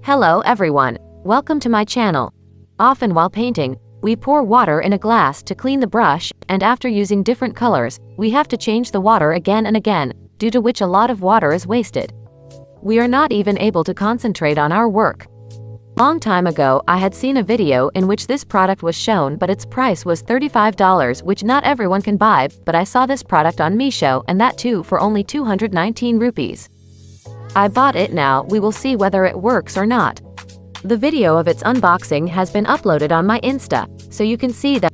Hello everyone, welcome to my channel. Often while painting, we pour water in a glass to clean the brush, and after using different colors, we have to change the water again and again, due to which a lot of water is wasted. We are not even able to concentrate on our work. Long time ago, I had seen a video in which this product was shown, but its price was $35, which not everyone can buy, but I saw this product on Meesho, and that too for only 219 rupees. I bought it. Now we will see whether it works or not. The video of its unboxing has been uploaded on my Insta, so you can see that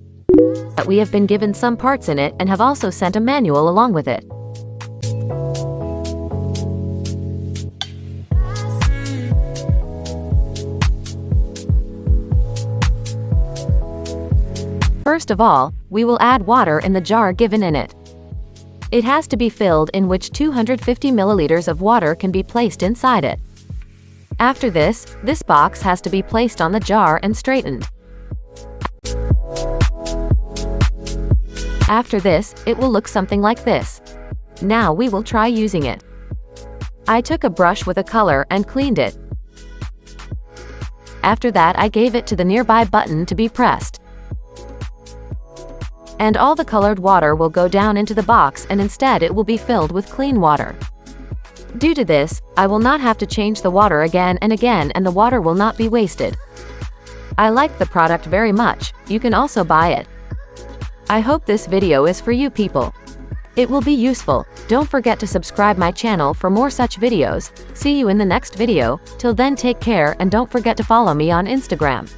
we have been given some parts in it and have also sent a manual along with it. First of all, we will add water in the jar given in it. It has to be filled, in which 250 milliliters of water can be placed inside it. After this box has to be placed on the jar and straightened. After this, it will look something like this. Now we will try using it. I took a brush with a color and cleaned it. After that, I gave it to the nearby button to be pressed. And all the colored water will go down into the box, and instead it will be filled with clean water. Due to this, I will not have to change the water again and again, and the water will not be wasted. I like the product very much. You can also buy it. I hope this video is for you people. It will be useful. Don't forget to subscribe my channel for more such videos. See you in the next video. Till then, take care and don't forget to follow me on Instagram.